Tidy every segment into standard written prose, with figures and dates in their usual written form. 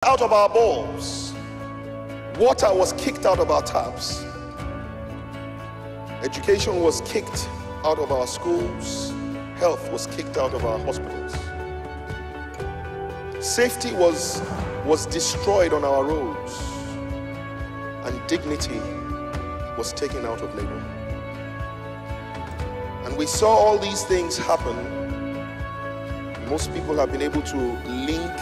Out of our bulbs, water was kicked out of our taps, education was kicked out of our schools, health was kicked out of our hospitals, safety was destroyed on our roads, and dignity was taken out of labor. And we saw all these things happen. Most people have been able to link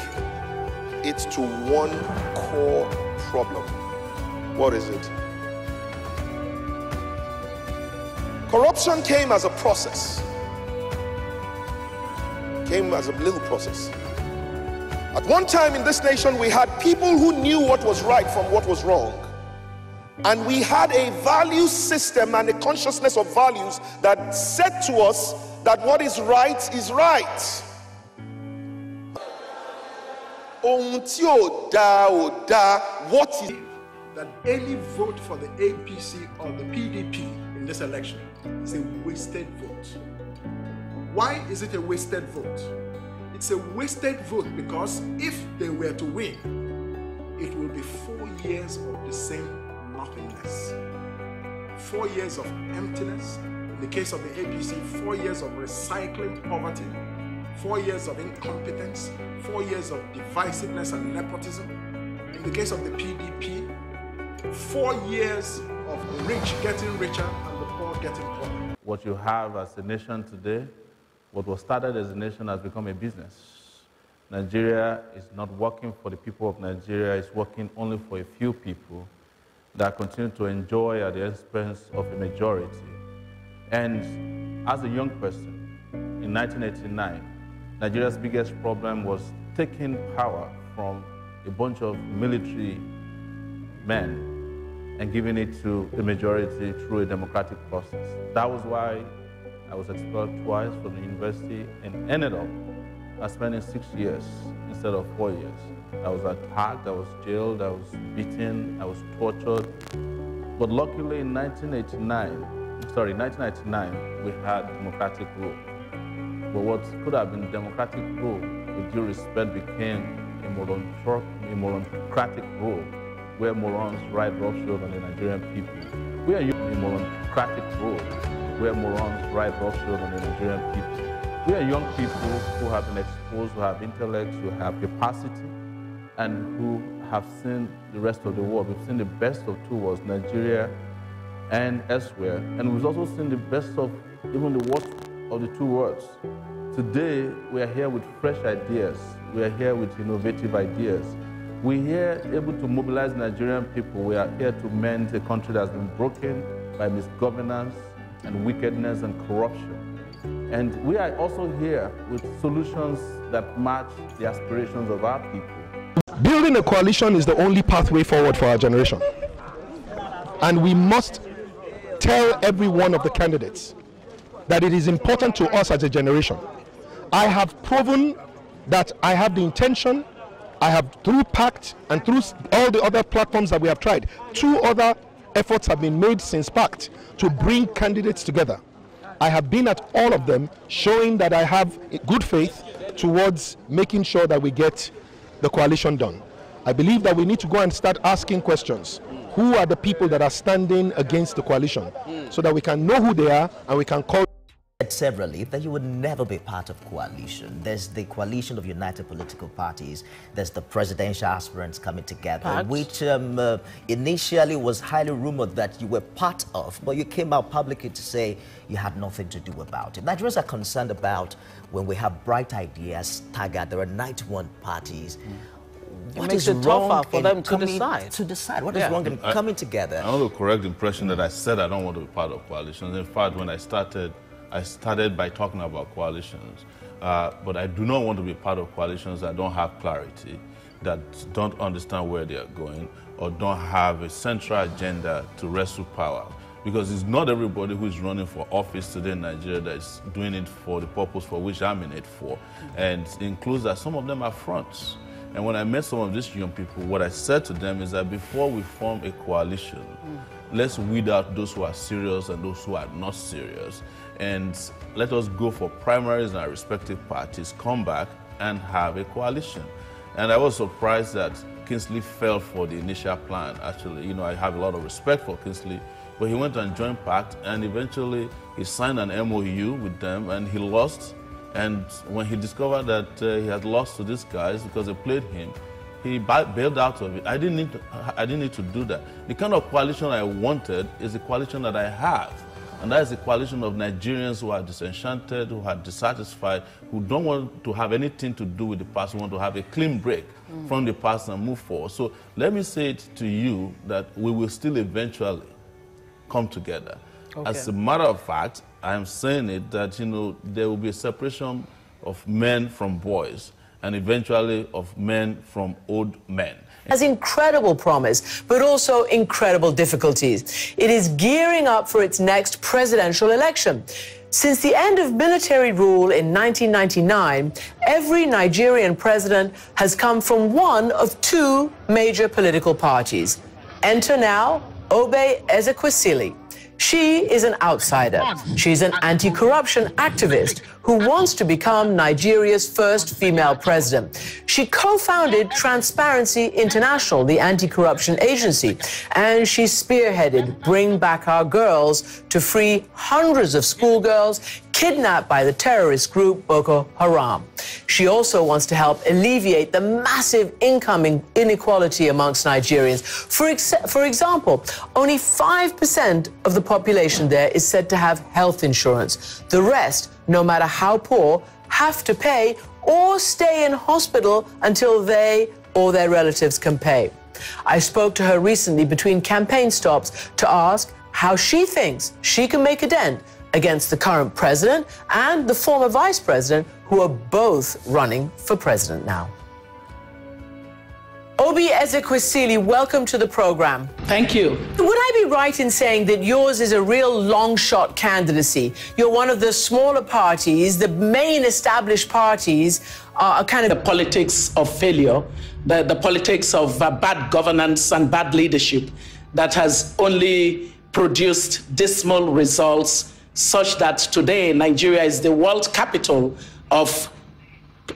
it to one core problem. What is it? Corruption came as a process. Came as a little process. At one time in this nation, we had people who knew what was right from what was wrong. And we had a value system and a consciousness of values that said to us that what is right is right. What is that any vote for the APC or the PDP in this election is a wasted vote? Why is it a wasted vote? It's a wasted vote because if they were to win, it will be 4 years of the same nothingness. 4 years of emptiness. In the case of the APC, 4 years of recycling poverty. 4 years of incompetence, 4 years of divisiveness and nepotism. In the case of the PDP, 4 years of the rich getting richer and the poor getting poorer. What you have as a nation today, what was started as a nation has become a business. Nigeria is not working for the people of Nigeria, it's working only for a few people that continue to enjoy at the expense of a majority. And as a young person, in 1989, Nigeria's biggest problem was taking power from a bunch of military men and giving it to the majority through a democratic process. That was why I was expelled twice from the university and ended up spending 6 years instead of 4 years. I was attacked, I was jailed, I was beaten, I was tortured. But luckily in 1999, we had democratic rule. But what could have been democratic rule, with due respect, became a morocratic rule, where morons ride roughshod on the Nigerian people. We are a morocratic rule, where morons ride roughshod on the Nigerian people. We are young people who have been exposed, who have intellect, who have capacity, and who have seen the rest of the world. We've seen the best of two worlds, Nigeria and elsewhere, and we've also seen the best of even the worst of the two worlds. Today, we are here with fresh ideas. We are here with innovative ideas. We're here able to mobilize Nigerian people. We are here to mend a country that has been broken by misgovernance and wickedness and corruption. And we are also here with solutions that match the aspirations of our people. Building a coalition is the only pathway forward for our generation. And we must tell every one of the candidates that it is important to us as a generation. I have proven that I have the intention. I have, through PACT and through all the other platforms that we have tried, 2 other efforts have been made since PACT to bring candidates together. I have been at all of them, showing that I have good faith towards making sure that we get the coalition done. I believe that we need to go and start asking questions. Who are the people that are standing against the coalition? So that we can know who they are and we can call. Said severally that you would never be part of coalition. There's the coalition of united political parties. There's the presidential aspirants coming together, which initially was highly rumored that you were part of, but you came out publicly to say you had nothing to do about it. Nigerians are concerned about when we have bright ideas staggered. There are 91 parties. What is wrong for them to decide? What is wrong in coming together? I want to correct the impression that I said I don't want to be part of coalitions. In fact, when I started by talking about coalitions, but I do not want to be part of coalitions that don't have clarity, that don't understand where they are going, or don't have a central agenda to wrestle power. Because it's not everybody who is running for office today in Nigeria that is doing it for the purpose for which I'm in it for. And it includes that some of them are fronts. And when I met some of these young people, what I said to them is that before we form a coalition, let's weed out those who are serious and those who are not serious. And let us go for primaries in our respective parties, come back and have a coalition. And I was surprised that Kingsley fell for the initial plan, actually. You know, I have a lot of respect for Kingsley, but he went and joined PACT, and eventually he signed an MOU with them, and he lost. And when he discovered that he had lost to these guys because they played him, he bailed out of it. I didn't need to do that. The kind of coalition I wanted is the coalition that I have. And that is a coalition of Nigerians who are disenchanted, who are dissatisfied, who don't want to have anything to do with the past, who want to have a clean break from the past and move forward. So let me say it to you that we will still eventually come together. Okay. As a matter of fact, I am saying it that, you know, there will be a separation of men from boys and eventually of men from old men. Has incredible promise, but also incredible difficulties. It is gearing up for its next presidential election. Since the end of military rule in 1999, every Nigerian president has come from one of two major political parties. Enter now Oby Ezekwesili. She is an outsider. She's an anti-corruption activist who wants to become Nigeria's first female president. She co-founded Transparency International, the anti-corruption agency, and she spearheaded Bring Back Our Girls to free hundreds of schoolgirls kidnapped by the terrorist group Boko Haram. She also wants to help alleviate the massive income inequality amongst Nigerians. For example, only 5% of the population there is said to have health insurance. The rest, no matter how poor, have to pay or stay in hospital until they or their relatives can pay. I spoke to her recently between campaign stops to ask how she thinks she can make a dent against the current president and the former vice president, who are both running for president now. Oby Ezekwesili, welcome to the program. Thank you. Would I be right in saying that yours is a real long-shot candidacy? You're one of the smaller parties. The main established parties are kind of... The politics of failure, the politics of bad governance and bad leadership that has only produced dismal results, such that today Nigeria is the world capital of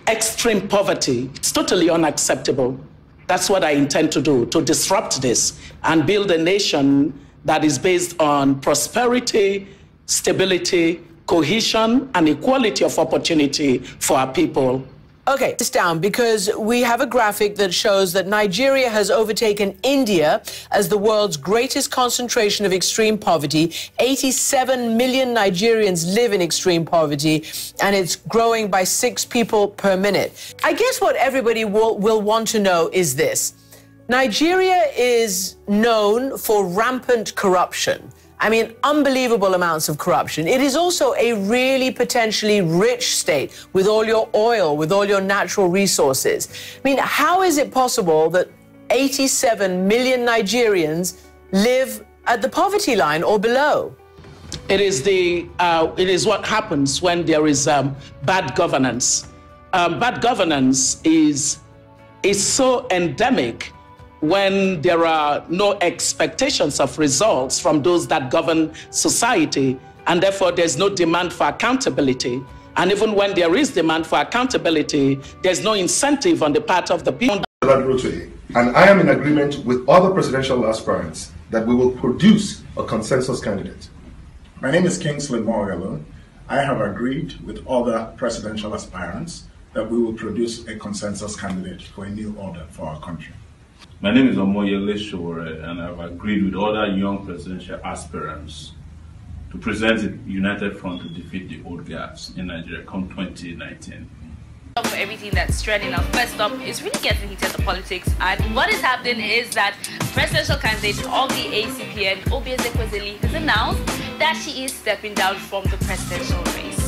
extreme poverty. It's totally unacceptable. That's what I intend to do, to disrupt this and build a nation that is based on prosperity, stability, cohesion, and equality of opportunity for our people. Okay, this down, because we have a graphic that shows that Nigeria has overtaken India as the world's greatest concentration of extreme poverty. 87 million Nigerians live in extreme poverty, and it's growing by 6 people per minute. I guess what everybody will want to know is this. Nigeria is known for rampant corruption. I mean, unbelievable amounts of corruption. It is also a really potentially rich state with all your oil, with all your natural resources. I mean, how is it possible that 87 million Nigerians live at the poverty line or below? It is what happens when there is bad governance. Bad governance is so endemic when there are no expectations of results from those that govern society, and therefore there's no demand for accountability. And even when there is demand for accountability, there's no incentive on the part of the people. Durotoye, and I am in agreement with other presidential aspirants that we will produce a consensus candidate. My name is Kingsley Moghalu. I have agreed with other presidential aspirants that we will produce a consensus candidate for a new order for our country. My name is Omoyele Sowore, and I've agreed with other young presidential aspirants to present a united front to defeat the old guards in Nigeria come 2019. For everything that's trending now, first up is really getting heated the politics, and what is happening is that presidential candidate of the ACPN, Oby Ezekwesili, has announced that she is stepping down from the presidential race.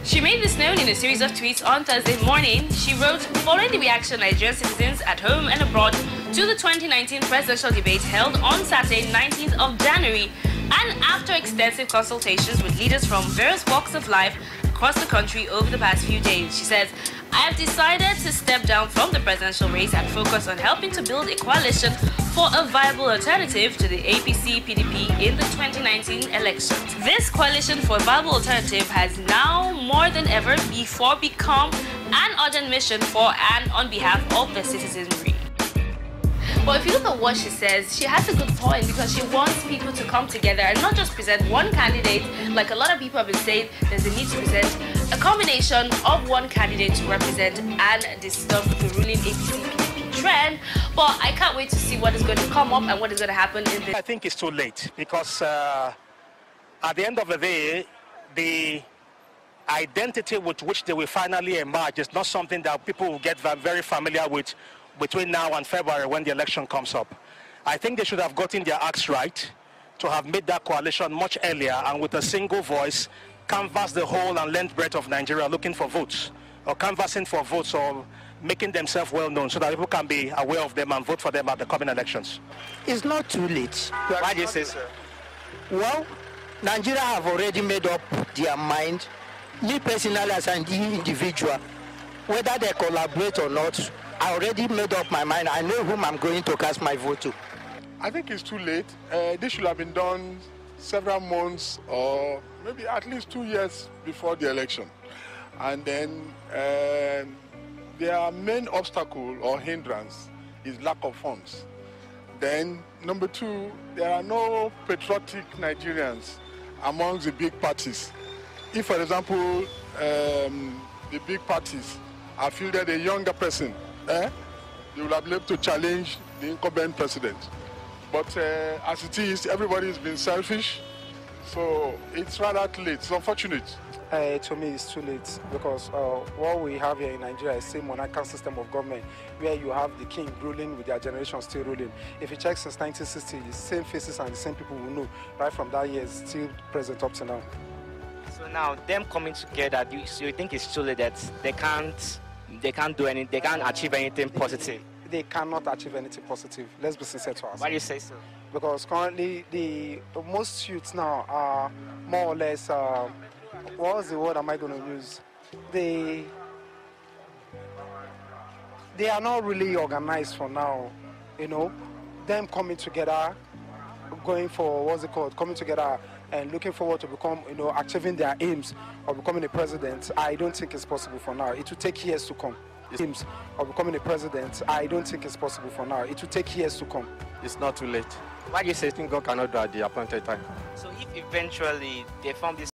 She made this known in a series of tweets on Thursday morning. She wrote, following the reaction of Nigerian citizens at home and abroad to the 2019 presidential debate held on Saturday, 19th of January, and after extensive consultations with leaders from various walks of life across the country over the past few days, she says, I have decided to step down from the presidential race and focus on helping to build a coalition for a viable alternative to the APC-PDP in the 2019 elections. This coalition for a viable alternative has now more than ever before become an urgent mission for and on behalf of the citizenry. But if you look at what she says, she has a good point, because she wants people to come together and not just present one candidate. Like a lot of people have been saying, there's a need to present a combination of one candidate to represent and disturb the ruling APC-PDP trend. But I can't wait to see what is going to come up and what is going to happen in this. I think it's too late, because at the end of the day, the identity with which they will finally emerge is not something that people will get very familiar with between now and February when the election comes up. I think they should have gotten their acts right to have made that coalition much earlier and with a single voice canvass the whole and length breadth of Nigeria looking for votes, or canvassing for votes, or making themselves well known so that people can be aware of them and vote for them at the coming elections. It's not too late. Why do you say so? Well, Nigeria have already made up their mind. Me personally, as an individual, whether they collaborate or not, I already made up my mind. I know whom I'm going to cast my vote to. I think it's too late. This should have been done several months or maybe at least 2 years before the election. And then their main obstacle or hindrance is lack of funds. Then, number two, there are no patriotic Nigerians amongst the big parties. If, for example, the big parties have fielded a younger person, they will have been able to challenge the incumbent president. But as it is, everybody has been selfish, so it's rather too late. It's unfortunate. To me, it's too late, because what we have here in Nigeria is the same monarchical system of government, where you have the king ruling with their generation still ruling. If you check since 1960, the same faces and the same people we know right from that year is still present up to now. So now, them coming together, you think it's too late that they can't do anything, they can't achieve anything positive? They cannot achieve anything positive. Let's be sincere to ourselves. Why do you say so? Because currently, the most youths now are more or less, what's the word am I going to use? They are not really organized for now, you know. Them coming together, going for, what's it called, coming together and looking forward to become, you know, achieving their aims of becoming a president, I don't think it's possible for now. It will take years to come. Aims of becoming a president, I don't think it's possible for now. It will take years to come. It's not too late. Why do you say God cannot do at the appointed time? So if eventually they form this